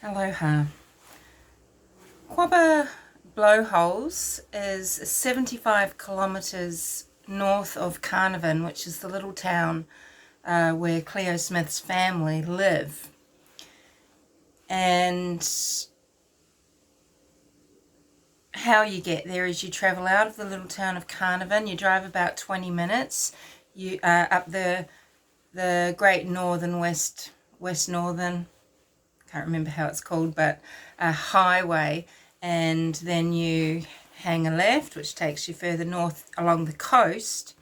Aloha. QUOBBA Blowholes is 75 kilometres north of Carnarvon, which is the little town where CLOE Smith's family live. And how you get there is you travel out of the little town of Carnarvon. You drive about 20 minutes you up the Great Northern West Northern, can't remember how it's called, but a highway, and then you hang a left, which takes you further north along the coast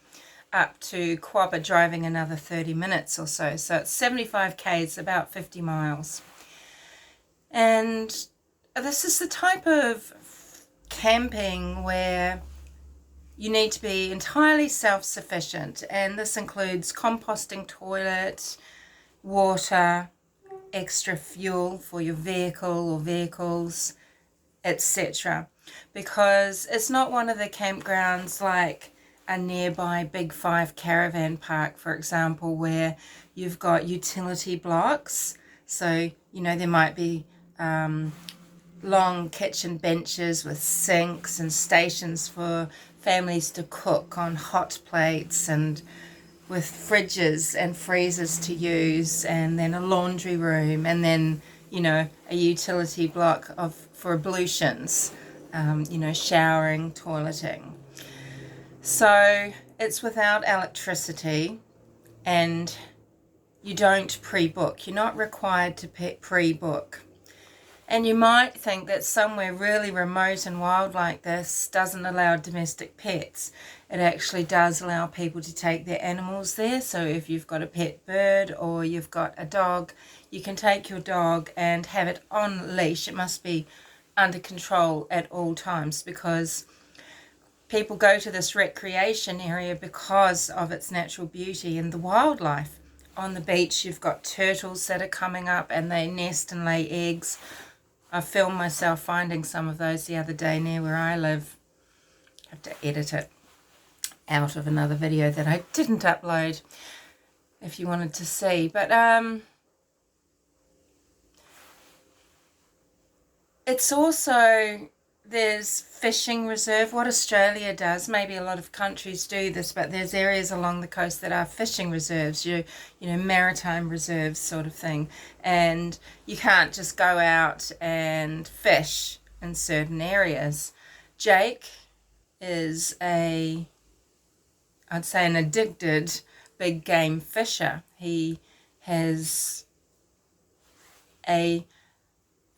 up to QUOBBA, driving another 30 minutes or so. So it's 75 k's, about 50 miles. And this is the type of camping where you need to be entirely self-sufficient, and this includes composting toilet, water, extra fuel for your vehicle or vehicles, etc. Because it's not one of the campgrounds like a nearby Big Five caravan park, for example, where you've got utility blocks. So, you know, there might be long kitchen benches with sinks and stations for families to cook on hot plates, and with fridges and freezers to use, and then a laundry room, and then, you know, a utility block for ablutions, you know, showering, toileting. So it's without electricity, and you don't pre-book. You're not required to pre-book. And you might think that somewhere really remote and wild like this doesn't allow domestic pets. It actually does allow people to take their animals there. So if you've got a pet bird or you've got a dog, you can take your dog and have it on leash. It must be under control at all times, because people go to this recreation area because of its natural beauty and the wildlife. On the beach, you've got turtles that are coming up and they nest and lay eggs. I filmed myself finding some of those the other day near where I live. I have to edit it out of another video that I didn't upload if you wanted to see. But it's also, there's fishing reserve. What Australia does, maybe a lot of countries do this, but there's areas along the coast that are fishing reserves, you know, maritime reserves sort of thing. And you can't just go out and fish in certain areas. Jake is I'd say an addicted big game fisher. He has a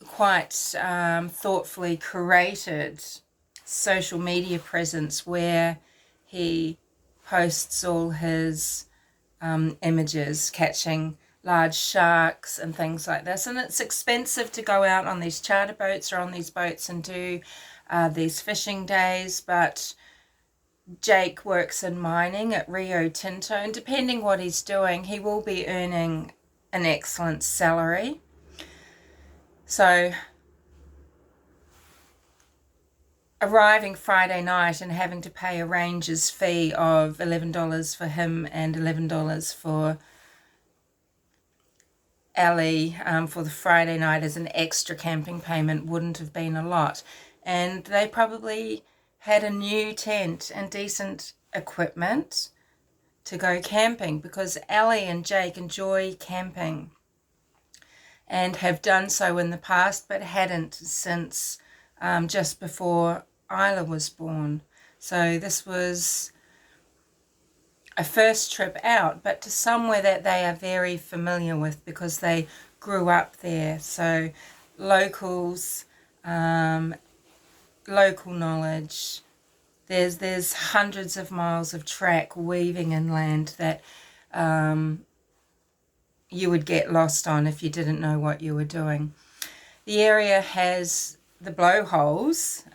quite thoughtfully curated social media presence where he posts all his images catching large sharks and things like this. And it's expensive to go out on these charter boats or on these boats and do these fishing days, but Jake works in mining at Rio Tinto, and depending what he's doing, he will be earning an excellent salary. So arriving Friday night and having to pay a ranger's fee of $11 for him and $11 for Ellie for the Friday night as an extra camping payment wouldn't have been a lot. And they probably had a new tent and decent equipment to go camping, because Ellie and Jake enjoy camping and have done so in the past, but hadn't since just before Isla was born. So this was a first trip out, but to somewhere that they are very familiar with because they grew up there. So locals, local knowledge. There's hundreds of miles of track weaving inland that you would get lost on if you didn't know what you were doing. The area has the blowholes.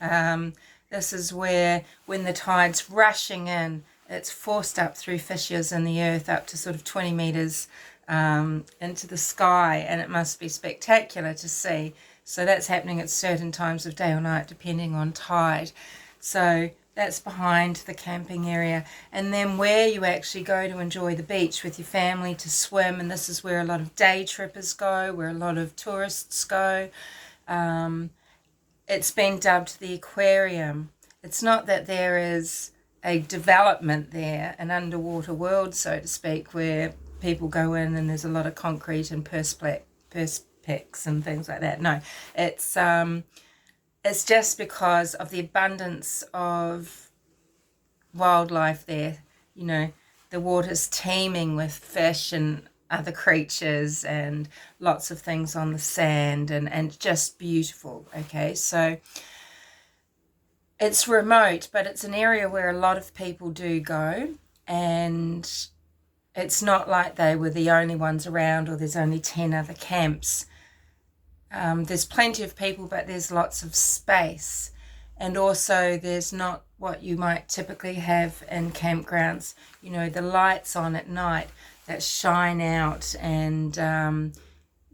This is where, when the tide's rushing in, it's forced up through fissures in the earth up to sort of 20 meters into the sky, and it must be spectacular to see. So that's happening at certain times of day or night depending on tide. So That's behind the camping area. And then where you actually go to enjoy the beach with your family, to swim, and this is where a lot of day trippers go, where a lot of tourists go. It's been dubbed the aquarium. It's not that there is a development there, an underwater world, so to speak, where people go in and there's a lot of concrete and perspex and things like that. No, it's just because of the abundance of wildlife there. You know, the water's teeming with fish and other creatures and lots of things on the sand, and just beautiful. Okay, so it's remote, but it's an area where a lot of people do go, and it's not like they were the only ones around or there's only 10 other camps. There's plenty of people, but there's lots of space. And also there's not what you might typically have in campgrounds, you know, the lights on at night that shine out and,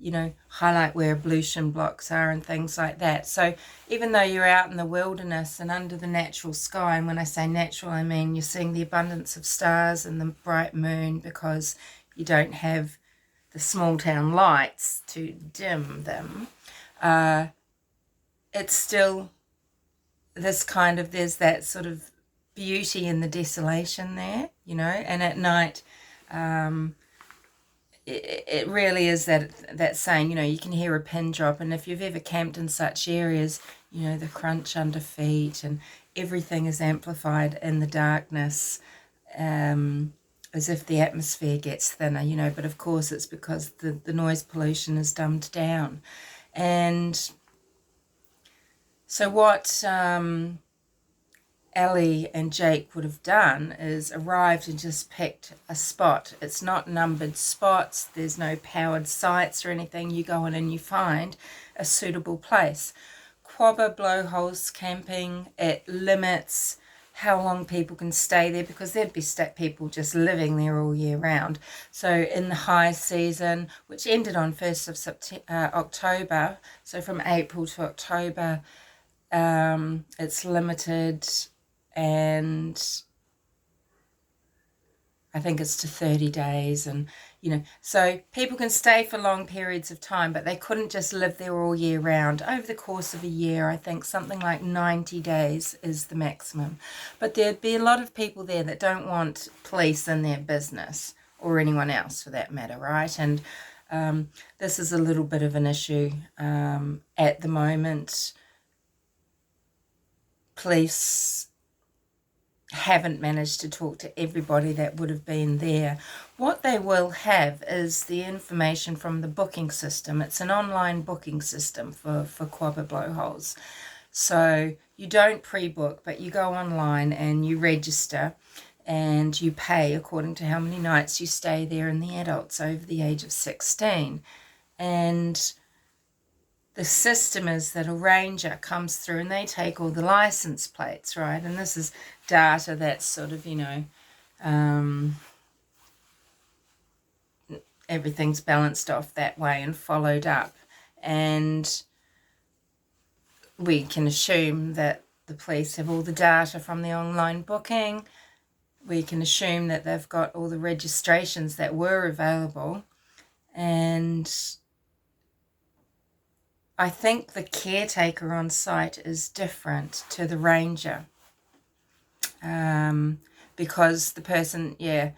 you know, highlight where ablution blocks are and things like that. So even though you're out in the wilderness and under the natural sky, and when I say natural, I mean you're seeing the abundance of stars and the bright moon, because you don't have the small town lights to dim them, it's still this kind of, there's that sort of beauty in the desolation there, you know. And at night, it really is that saying, you know, you can hear a pin drop. And if you've ever camped in such areas, you know, the crunch under feet and everything is amplified in the darkness, as if the atmosphere gets thinner, you know. But of course it's because the noise pollution is dumbed down. And so what Ellie and Jake would have done is arrived and just picked a spot. It's not numbered spots, there's no powered sites or anything. You go in and you find a suitable place. QUOBBA blowholes camping, it limits how long people can stay there, because there'd be people just living there all year round. So in the high season, which ended on 1st of October, so from April to October, it's limited, and I think it's to 30 days, and you know, so people can stay for long periods of time, but they couldn't just live there all year round. Over the course of a year, I think something like 90 days is the maximum. But there'd be a lot of people there that don't want police in their business, or anyone else for that matter, right? And this is a little bit of an issue at the moment. Police haven't managed to talk to everybody that would have been there. What they will have is the information from the booking system. It's an online booking system for QUOBBA blowholes. So you don't pre-book, but you go online and you register and you pay according to how many nights you stay there, and the adults over the age of 16. And the system is that a ranger comes through and they take all the license plates, right? And this is data that's sort of, you know, everything's balanced off that way and followed up. And we can assume that the police have all the data from the online booking. We can assume that they've got all the registrations that were available. And I think the caretaker on site is different to the ranger, because the person, yeah,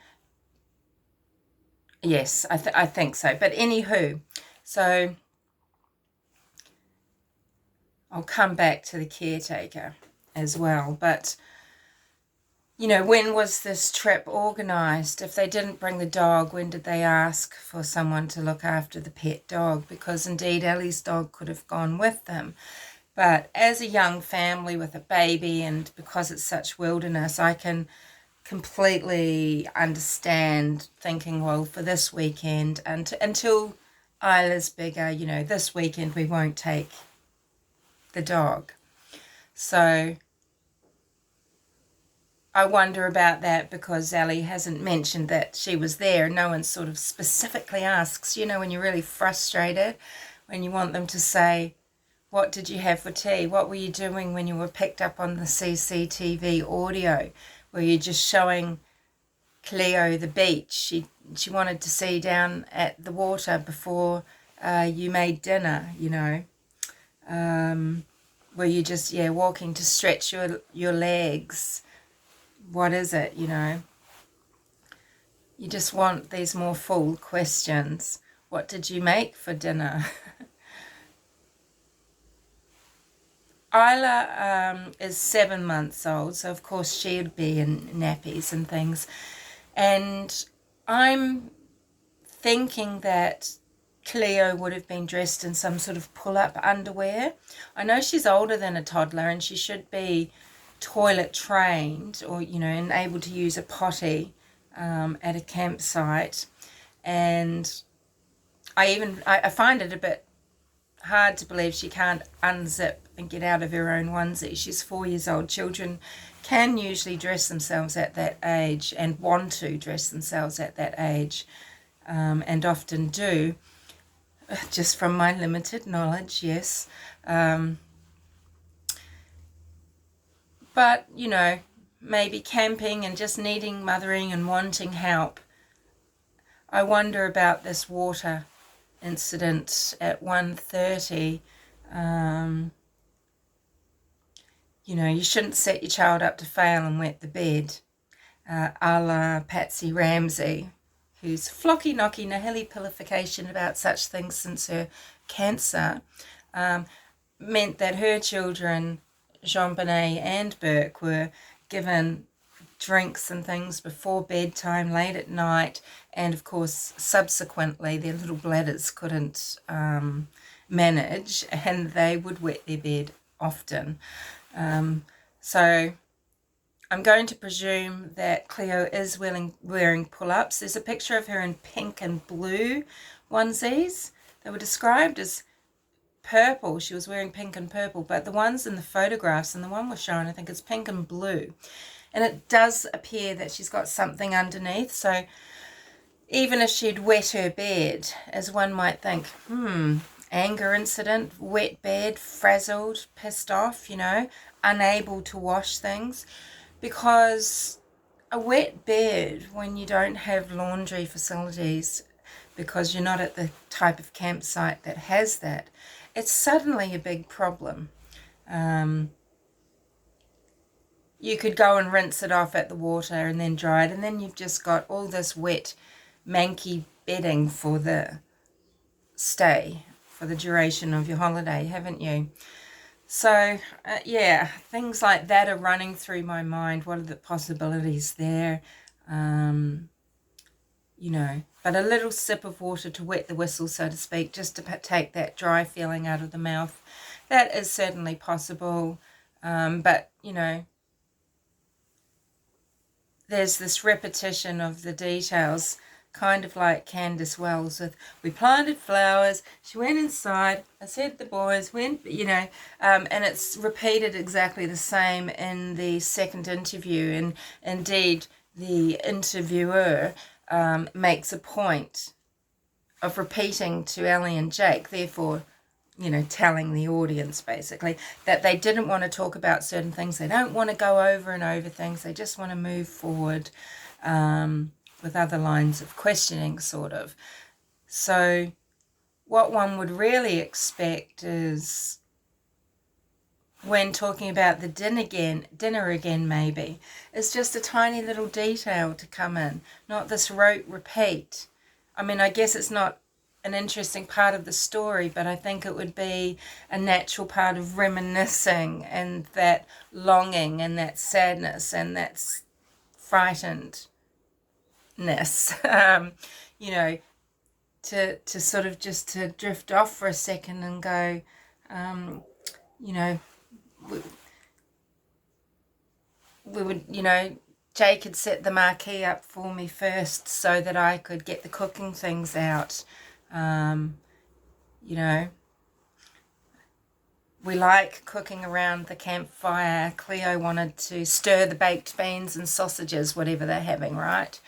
yes, I think so. But anywho, so I'll come back to the caretaker as well. But you know, when was this trip organised? If they didn't bring the dog, when did they ask for someone to look after the pet dog? Because indeed Ellie's dog could have gone with them. But as a young family with a baby, and because it's such wilderness, I can completely understand thinking, well, for this weekend, and until Isla's bigger, you know, this weekend we won't take the dog. So I wonder about that, because Ellie hasn't mentioned that she was there. No one sort of specifically asks, you know, when you're really frustrated, when you want them to say, What did you have for tea? What were you doing when you were picked up on the CCTV audio? Were you just showing Cleo the beach? She wanted to see down at the water before you made dinner, you know. Were you just, yeah, walking to stretch your legs? What is it, you know? You just want these more full questions. What did you make for dinner? Isla is 7 months old, so of course she'd be in nappies and things. And I'm thinking that Cleo would have been dressed in some sort of pull-up underwear. I know she's older than a toddler and she should be toilet trained, or, you know, and able to use a potty at a campsite. And I find it a bit hard to believe she can't unzip and get out of her own onesie. She's 4 years old. Children can usually dress themselves at that age and want to dress themselves at that age, and often do, just from my limited knowledge, yes. But, you know, maybe camping and just needing mothering and wanting help. I wonder about this water incident at 1:30. You know, you shouldn't set your child up to fail and wet the bed, a la Patsy Ramsey, whose flocky knocky nihili pillification about such things since her cancer meant that her children, Jean-Benet and Burke, were given drinks and things before bedtime, late at night, and of course subsequently their little bladders couldn't manage and they would wet their bed often. So I'm going to presume that Cleo is wearing pull-ups. There's a picture of her in pink and blue onesies. They were described as purple. She was wearing pink and purple, but the ones in the photographs and the one we're shown, I think it's pink and blue. And it does appear that she's got something underneath. So even if she'd wet her bed, as one might think, anger incident, wet bed, frazzled, pissed off, you know, unable to wash things. Because a wet bed, when you don't have laundry facilities, because you're not at the type of campsite that has that, it's suddenly a big problem. You could go and rinse it off at the water and then dry it, and then you've just got all this wet, manky bedding for the stay, for the duration of your holiday, haven't you? So, yeah, things like that are running through my mind. What are the possibilities there? You know, but a little sip of water to wet the whistle, so to speak, just to take that dry feeling out of the mouth, that is certainly possible. But, you know, there's this repetition of the details, kind of like Candace Wells with, we planted flowers, she went inside, I said the boys went, you know, and it's repeated exactly the same in the second interview. And indeed, the interviewer makes a point of repeating to Ellie and Jake, therefore, you know, telling the audience basically that they didn't want to talk about certain things. They don't want to go over and over things. They just want to move forward with other lines of questioning, sort of. So what one would really expect is, when talking about the dinner again maybe, is just a tiny little detail to come in, not this rote repeat. I mean, I guess it's not an interesting part of the story, but I think it would be a natural part of reminiscing, and that longing and that sadness and that frightenedness, you know, to sort of just to drift off for a second and go, you know, we would, you know, Jake had set the marquee up for me first so that I could get the cooking things out. You know, we like cooking around the campfire. Cleo wanted to stir the baked beans and sausages, whatever they're having, right?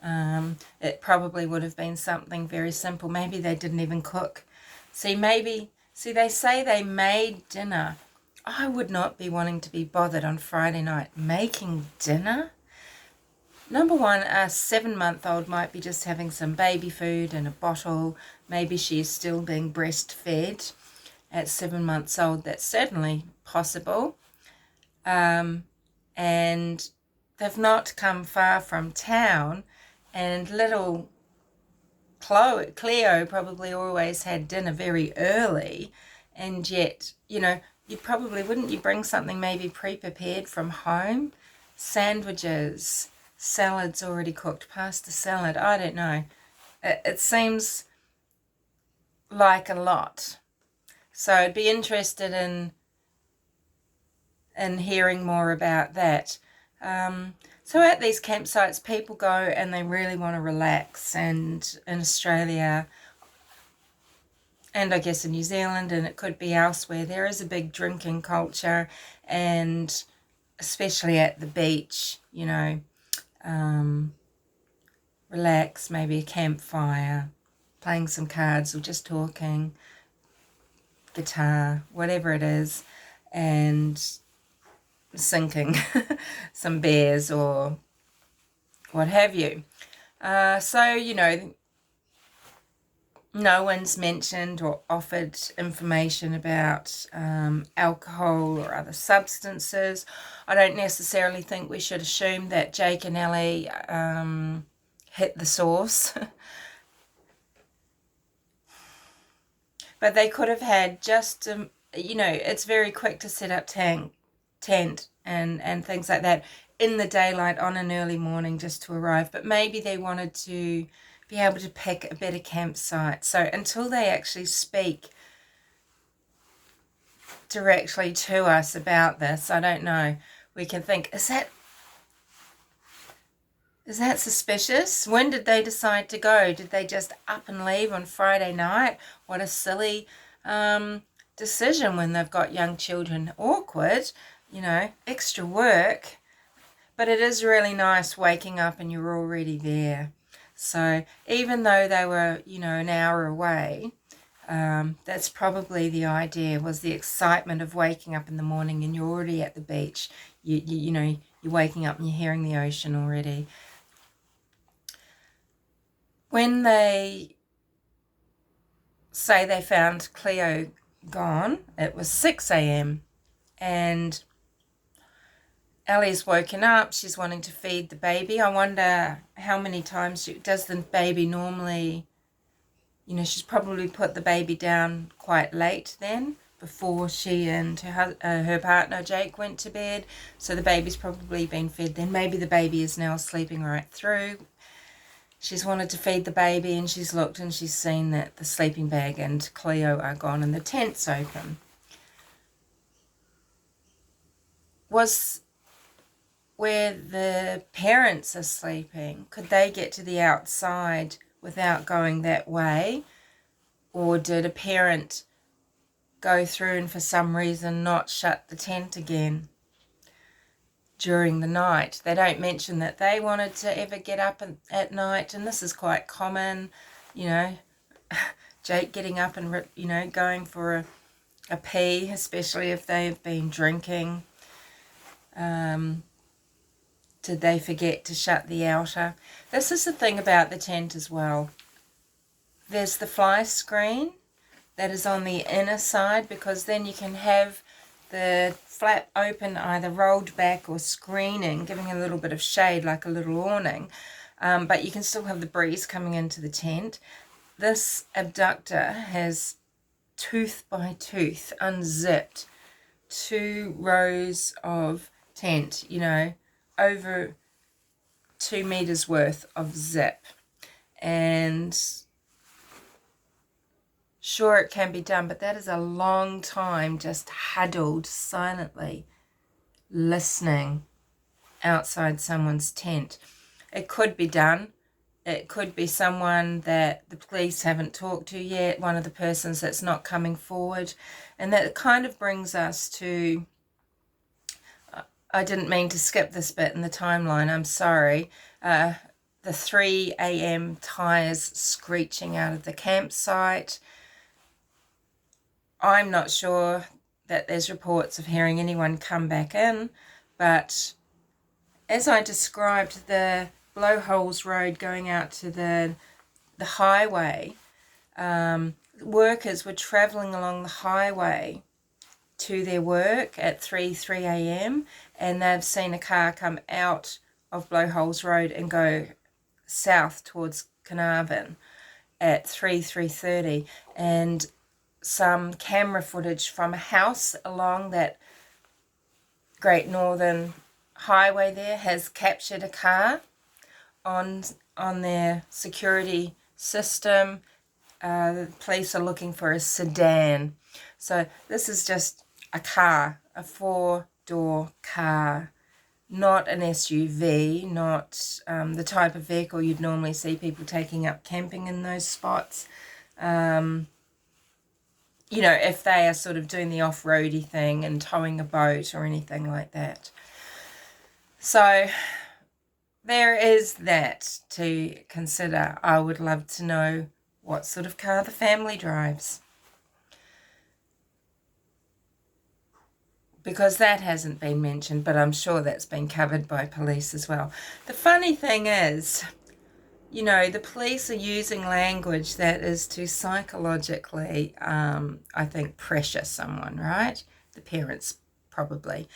It probably would have been something very simple. Maybe they didn't even cook. See, maybe See, they say they made dinner. I would not be wanting to be bothered on Friday night making dinner. Number one, a 7-month-old might be just having some baby food in a bottle. Maybe she's still being breastfed at 7 months old. That's certainly possible. And they've not come far from town, and little Cleo probably always had dinner very early, and yet, you know, you probably wouldn't you bring something maybe pre-prepared from home? Sandwiches, salads already cooked, pasta salad, I don't know. It seems like a lot. So I'd be interested in hearing more about that. So at these campsites, people go and they really want to relax, and in Australia, and I guess in New Zealand, and it could be elsewhere, there is a big drinking culture, and especially at the beach, you know, relax, maybe a campfire, playing some cards or just talking, guitar, whatever it is, and sinking some beers or what have you. So, you know, no one's mentioned or offered information about alcohol or other substances. I don't necessarily think we should assume that Jake and Ellie hit the source. But they could have had just, you know, it's very quick to set up tent and things like that in the daylight on an early morning just to arrive. But maybe they wanted to be able to pick a better campsite. So until they actually speak directly to us about this, I don't know. We can think, is that suspicious? When did they decide to go? Did they just up and leave on Friday night? What a silly decision when they've got young children. Awkward, you know, extra work. But it is really nice waking up and you're already there. So even though they were, you know, an hour away, that's probably the idea, was the excitement of waking up in the morning and you're already at the beach. You know, you're waking up and you're hearing the ocean already. When they say they found Cleo gone, it was 6 a.m. and Ellie's woken up. She's wanting to feed the baby. I wonder how many times does the baby normally, you know, she's probably put the baby down quite late then, before she and her partner Jake went to bed. So the baby's probably been fed then. Maybe the baby is now sleeping right through. She's wanted to feed the baby and she's looked and she's seen that the sleeping bag and Cleo are gone and the tent's open. Was where the parents are sleeping, could they get to the outside without going that way? Or did a parent go through and for some reason not shut the tent again during the night? They don't mention that they wanted to ever get up at night, and this is quite common, you know, Jake getting up and, you know, going for a pee, especially if they've been drinking. Did they forget to shut the outer? This is the thing about the tent as well. There's the fly screen that is on the inner side, because then you can have the flap open, either rolled back or screening, giving a little bit of shade like a little awning. But you can still have the breeze coming into the tent. This abductor has tooth by tooth unzipped 2 rows of tent, you know, over 2 meters worth of zip. And sure, it can be done, but that is a long time just huddled silently listening outside someone's tent. It could be done. It could be someone that the police haven't talked to yet, one of the persons that's not coming forward. And that kind of brings us to, I didn't mean to skip this bit in the timeline, I'm sorry. The 3 a.m. tyres screeching out of the campsite. I'm not sure that there's reports of hearing anyone come back in, but as I described the blowholes road going out to the highway, workers were travelling along the highway to their work at 3 a.m. and they've seen a car come out of Blowholes Road and go south towards Carnarvon at 3:30, and some camera footage from a house along that Great Northern Highway there has captured a car on their security system. The police are looking for a sedan. So this is just a car, a 4-door car, not an SUV, not the type of vehicle you'd normally see people taking up camping in those spots. You know, if they are sort of doing the off-roady thing and towing a boat or anything like that. So there is that to consider. I would love to know what sort of car the family drives, because that hasn't been mentioned, but I'm sure that's been covered by police as well. The funny thing is, you know, the police are using language that is to psychologically, I think, pressure someone, right? The parents probably.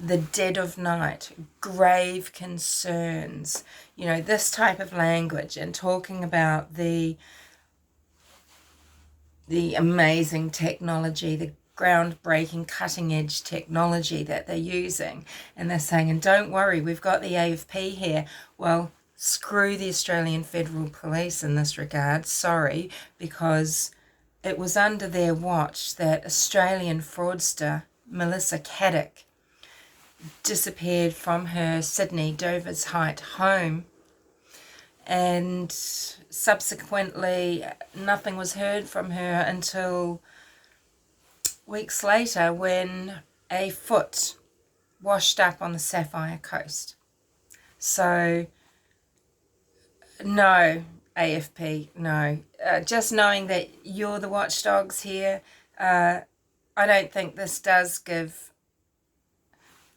The dead of night, grave concerns, you know, this type of language, and talking about the amazing technology, the groundbreaking cutting-edge technology that they're using. And they're saying, and don't worry, we've got the AFP here. Well, screw the Australian Federal Police in this regard, sorry, because it was under their watch that Australian fraudster Melissa Caddick disappeared from her Sydney Dover's Height home, and subsequently nothing was heard from her until weeks later when a foot washed up on the Sapphire Coast. So no, AFP, no. Just knowing that you're the watchdogs here, I don't think this does give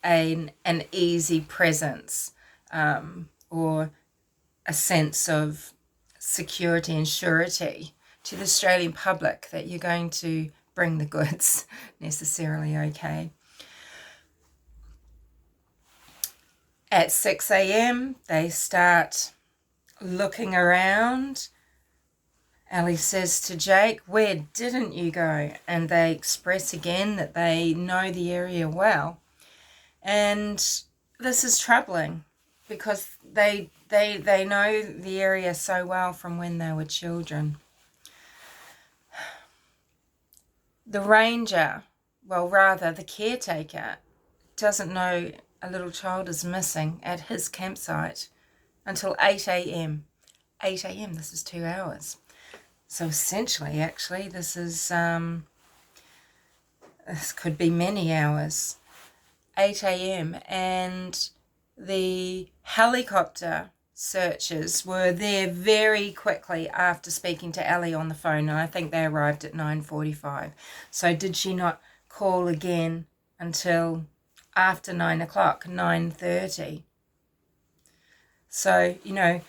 an easy presence or a sense of security and surety to the Australian public that you're going to bring the goods necessarily okay. At 6 a.m. they start looking around. Ellie says to Jake, where didn't you go? And they express again that they know the area well. And this is troubling because they know the area so well from when they were children. The ranger, well rather the caretaker, doesn't know a little child is missing at his campsite until 8 a.m. 8 a.m, this is 2 hours. So essentially, actually, this could be many hours. 8 a.m, and the helicopter searchers were there very quickly after speaking to Ellie on the phone, and I think they arrived at 9:45. So did she not call again until after 9 o'clock, 9:30? So, you know,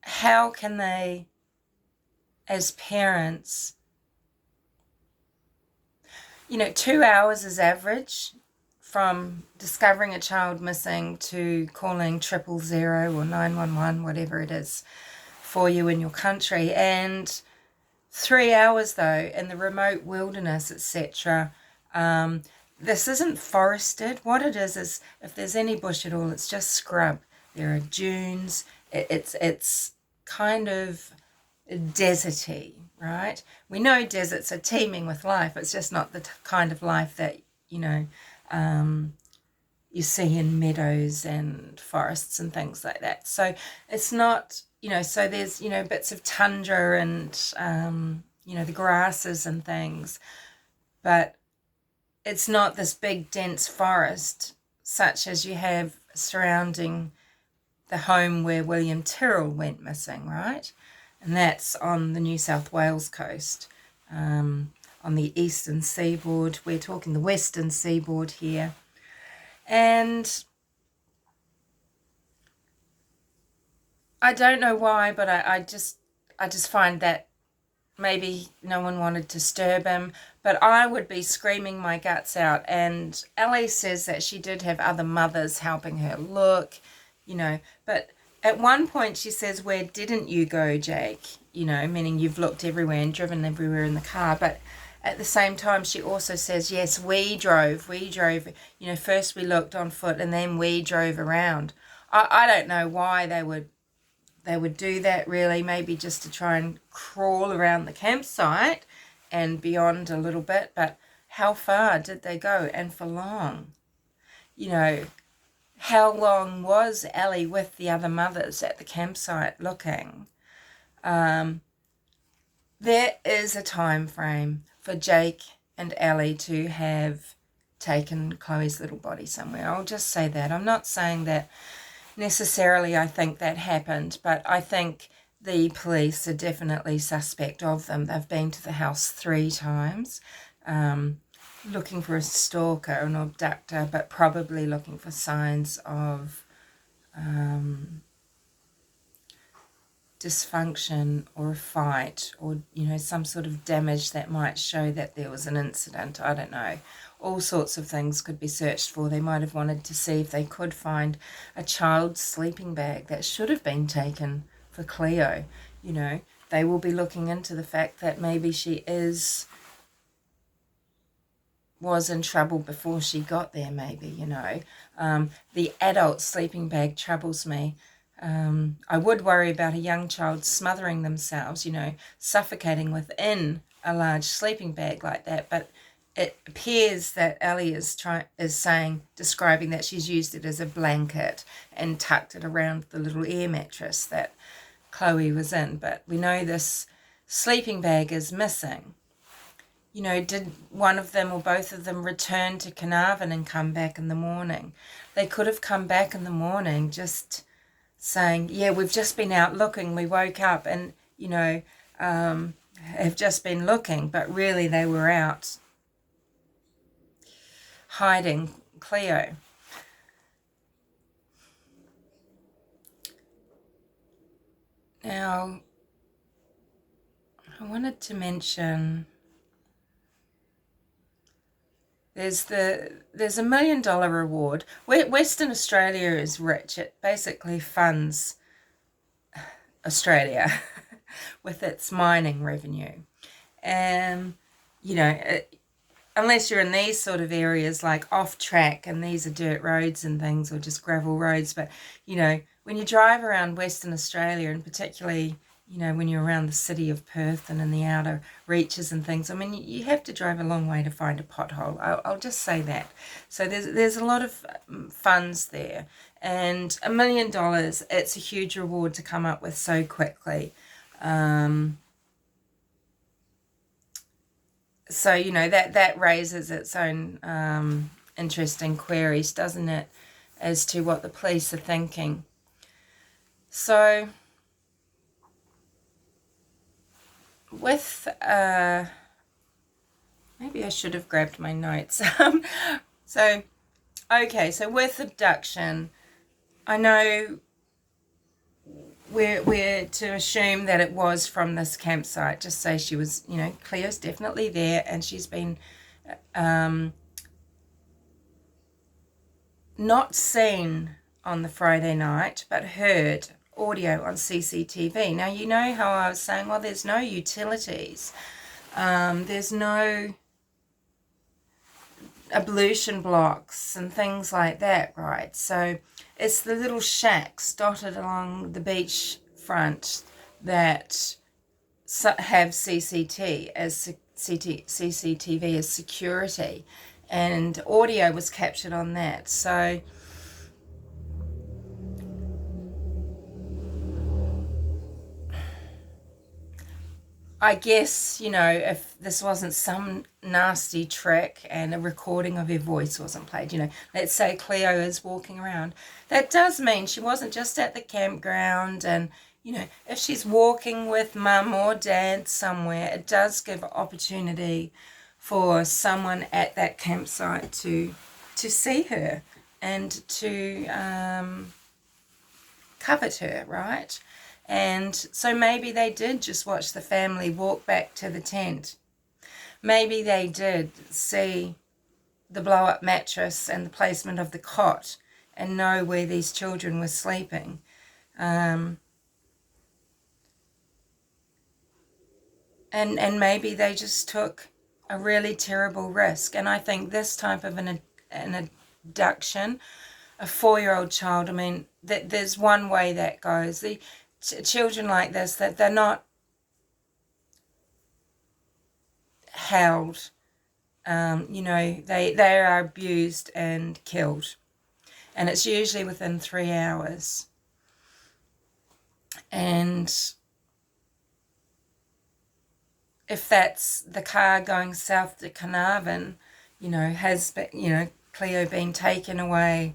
how can they, as parents, you know, 2 hours is average from discovering a child missing to calling 000 or 911, whatever it is for you in your country. And 3 hours, though, in the remote wilderness, etc. This isn't forested. What it is if there's any bush at all, it's just scrub. There are dunes. It's kind of deserty, right? We know deserts are teeming with life. It's just not the kind of life that, you know, you see in meadows and forests and things like that. So it's not, you know, so there's, you know, bits of tundra and, you know, the grasses and things, but it's not this big dense forest such as you have surrounding the home where William Tyrrell went missing, right? And that's on the New South Wales coast. on the eastern seaboard. We're talking the western seaboard here. And I don't know why, but I just find that maybe no one wanted to disturb him, but I would be screaming my guts out. And Ellie says that she did have other mothers helping her look, you know, but at one point she says, "Where didn't you go, Jake?" You know, meaning you've looked everywhere and driven everywhere in the car. But at the same time, she also says, "Yes, we drove, you know, first we looked on foot and then we drove around." I don't know why they would do that, really. Maybe just to try and crawl around the campsite and beyond a little bit, but how far did they go, and for long? You know, how long was Ellie with the other mothers at the campsite looking? There is a time frame for Jake and Ellie to have taken Chloe's little body somewhere. I'll just say that. I'm not saying that necessarily I think that happened, but I think the police are definitely suspect of them. They've been to the house 3 times, looking for a stalker, an abductor, but probably looking for signs of dysfunction or a fight, or, you know, some sort of damage that might show that there was an incident. I don't know. All sorts of things could be searched for. They might have wanted to see if they could find a child's sleeping bag that should have been taken for Cleo. You know, they will be looking into the fact that maybe she was in trouble before she got there, maybe, you know. The adult sleeping bag troubles me. I would worry about a young child smothering themselves, you know, suffocating within a large sleeping bag like that. But it appears that Ellie is describing that she's used it as a blanket and tucked it around the little air mattress that Chloe was in. But we know this sleeping bag is missing. You know, did one of them or both of them return to Carnarvon and come back in the morning? They could have come back in the morning just saying, "Yeah, we've just been out looking, we woke up and, you know, have just been looking," but really they were out hiding Cleo. Now, I wanted to mention there's $1 million reward. Western Australia is rich. It basically funds Australia with its mining revenue. And, you know, unless you're in these sort of areas like off track and these are dirt roads and things, or just gravel roads, but, you know, when you drive around Western Australia, and particularly, you know, when you're around the city of Perth and in the outer reaches and things, I mean, you have to drive a long way to find a pothole. I'll just say that. So there's a lot of funds there, and $1 million, it's a huge reward to come up with so quickly. So, you know, that raises its own interesting queries, doesn't it, as to what the police are thinking. So with maybe I should have grabbed my notes. So with abduction, I know we're to assume that it was from this campsite. Just say she was, you know, Cleo's definitely there, and she's been not seen on the Friday night, but heard audio on CCTV. Now, you know how I was saying, well, there's no utilities, there's no ablution blocks and things like that, right? So it's the little shacks dotted along the beach front that have CCTV as security, and audio was captured on that. So I guess, you know, if this wasn't some nasty trick and a recording of her voice wasn't played, you know, let's say Cleo is walking around, that does mean she wasn't just at the campground and, you know, if she's walking with mum or dad somewhere, it does give opportunity for someone at that campsite to see her and to covet her, right? And so maybe they did just watch the family walk back to the tent. Maybe they did see the blow-up mattress and the placement of the cot and know where these children were sleeping. And maybe they just took a really terrible risk. And I think this type of an abduction, a 4-year-old child, I mean, there's one way that goes. The children like this, that they're not held. You know, they are abused and killed. And it's usually within 3 hours. And if that's the car going south to Carnarvon, you know, has, you know, Cleo been taken away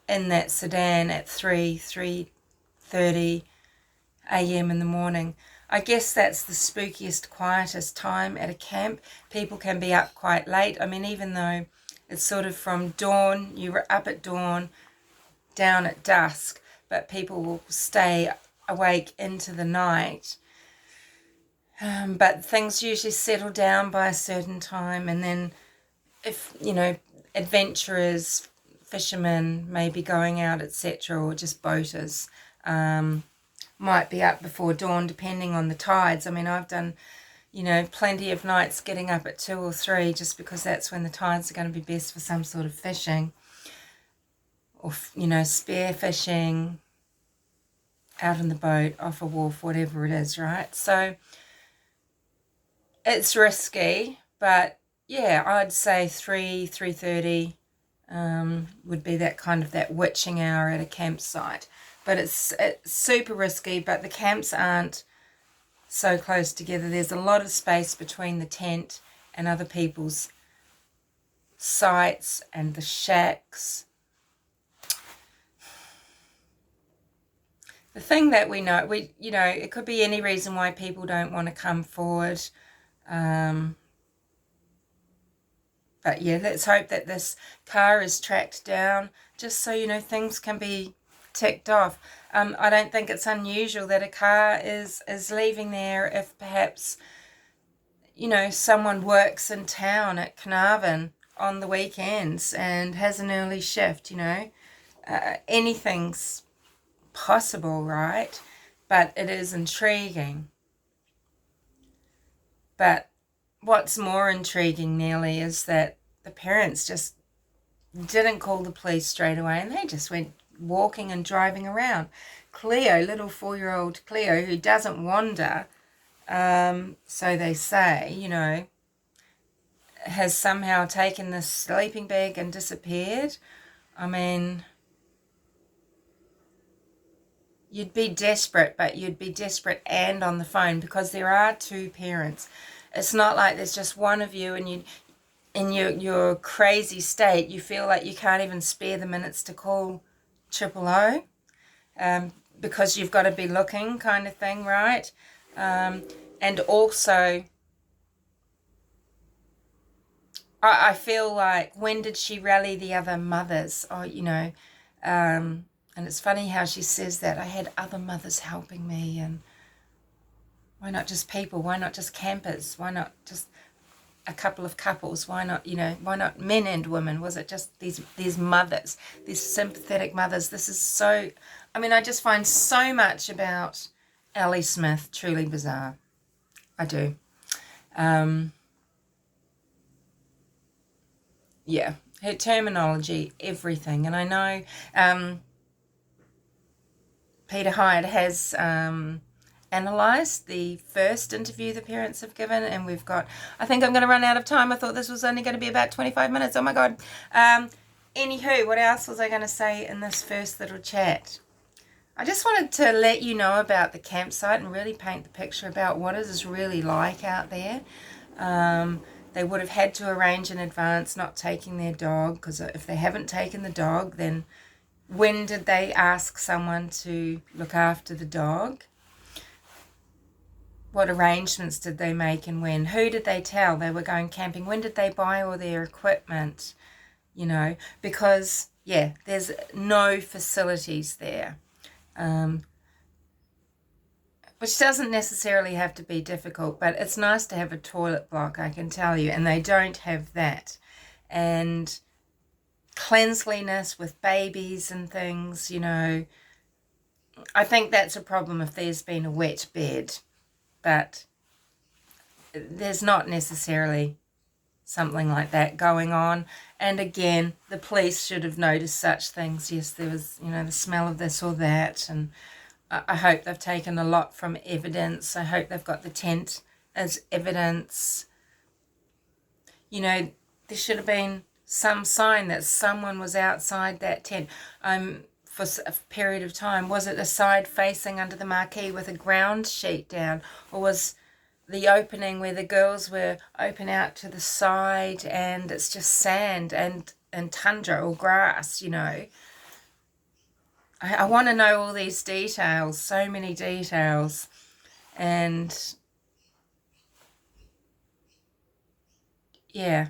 in that sedan at 3:30 a.m. in the morning. I guess that's the spookiest, quietest time at a camp. People can be up quite late. I mean, even though it's sort of from dawn, you were up at dawn, down at dusk, but people will stay awake into the night. But things usually settle down by a certain time, and then if, you know, adventurers, fishermen may be going out, etc., or just boaters, might be up before dawn depending on the tides. I mean, I've done, you know, plenty of nights getting up at 2 or 3 just because that's when the tides are going to be best for some sort of fishing, or, you know, spear fishing, out in the boat, off a wharf, whatever it is, right? So it's risky, but yeah, I'd say 3:30 would be that kind of that witching hour at a campsite. But it's super risky, but the camps aren't so close together. There's a lot of space between the tent and other people's sites and the shacks. The thing that we know, you know, it could be any reason why people don't want to come forward. But yeah, let's hope that this car is tracked down, just so, you know, things can be ticked off. I don't think it's unusual that a car is leaving there if perhaps, you know, someone works in town at Carnarvon on the weekends and has an early shift, you know. Anything's possible, right? But it is intriguing. But what's more intriguing, Nellie, is that the parents just didn't call the police straight away, and they just went walking and driving around. Cleo, little 4-year-old Cleo, who doesn't wander, so they say, you know, has somehow taken this sleeping bag and disappeared. I mean, you'd be desperate, but you'd be desperate and on the phone, because there are 2 parents. It's not like there's just one of you, and you, in your crazy state, you feel like you can't even spare the minutes to call 000, because you've got to be looking, kind of thing, right? And also, I feel like, when did she rally the other mothers? Or, you know, and it's funny how she says that, I had other mothers helping me, and why not just people? Why not just campers? Why not just a couple of couples? Why not, you know, why not men and women? Was it just these mothers, these sympathetic mothers? This is so, I mean, I just find so much about CLOE Smith truly bizarre. I do. Yeah, her terminology, everything. And I know Peter Hyde has analysed the first interview the parents have given, and we've got, I think I'm going to run out of time. I thought this was only going to be about 25 minutes. Oh my God. Anywho, what else was I going to say in this first little chat? I just wanted to let you know about the campsite and really paint the picture about what it is really like out there. They would have had to arrange in advance not taking their dog, because if they haven't taken the dog, then When did they ask someone to look after the dog? What arrangements did they make and when? Who did they tell they were going camping? When did they buy all their equipment? You know, because, yeah, there's no facilities there. Which doesn't necessarily have to be difficult, but it's nice to have a toilet block, I can tell you, and they don't have that. And cleanliness with babies and things, you know, I think that's a problem if there's been a wet bed, but there's not necessarily something like that going on. And again, the police should have noticed such things. Yes, there was, you know, the smell of this or that, and I hope they've taken a lot from evidence. I hope they've got the tent as evidence. You know, there should have been some sign that someone was outside that tent for a period of time. Was it a side facing under the marquee with a ground sheet down, or was the opening where the girls were open out to the side and it's just sand and tundra or grass, you know? I want to know all these details, so many details, and yeah,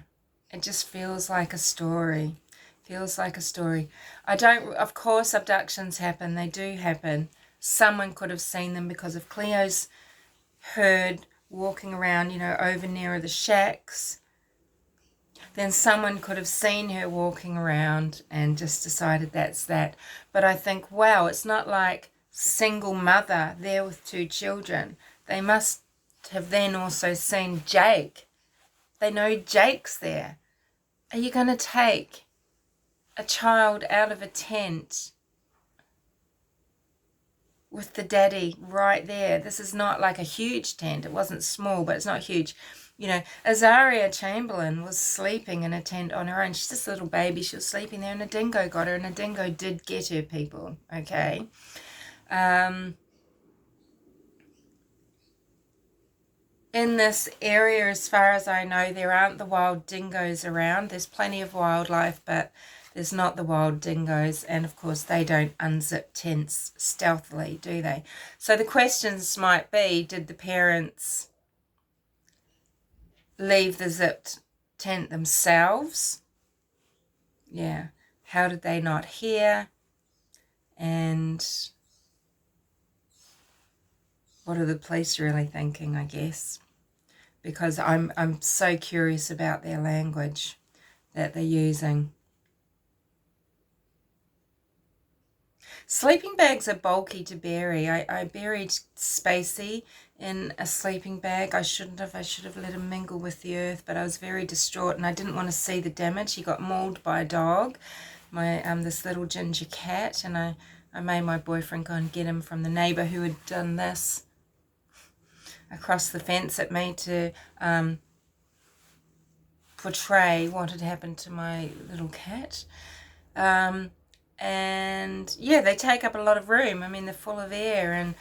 it just feels like a story. Feels like a story. Of course abductions happen, they do happen. Someone could have seen them, because if Cleo's heard walking around, you know, over near the shacks, then someone could have seen her walking around and just decided that's that. But I think, wow, it's not like single mother there with 2 children. They must have then also seen Jake. They know Jake's there. Are you going to take a child out of a tent with the daddy right there? This is not like a huge tent. It wasn't small, but it's not huge. You know, Azaria Chamberlain was sleeping in a tent on her own. She's just a little baby. She was sleeping there and a dingo got her, and a dingo did get her, people, okay? In this area, as far as I know, there aren't the wild dingoes around. There's plenty of wildlife, but there's not the wild dingoes. And, of course, they don't unzip tents stealthily, do they? So the questions might be, did the parents leave the zipped tent themselves? Yeah. How did they not hear? And what are the police really thinking, I guess? Because I'm so curious about their language that they're using. Sleeping bags are bulky to bury. I buried Spacey in a sleeping bag. I should have let him mingle with the earth, but I was very distraught and I didn't want to see the damage. He got mauled by a dog, this little ginger cat, and I made my boyfriend go and get him from the neighbour who had done this across the fence at me to portray what had happened to my little cat. And yeah, they take up a lot of room. I mean, they're full of air, and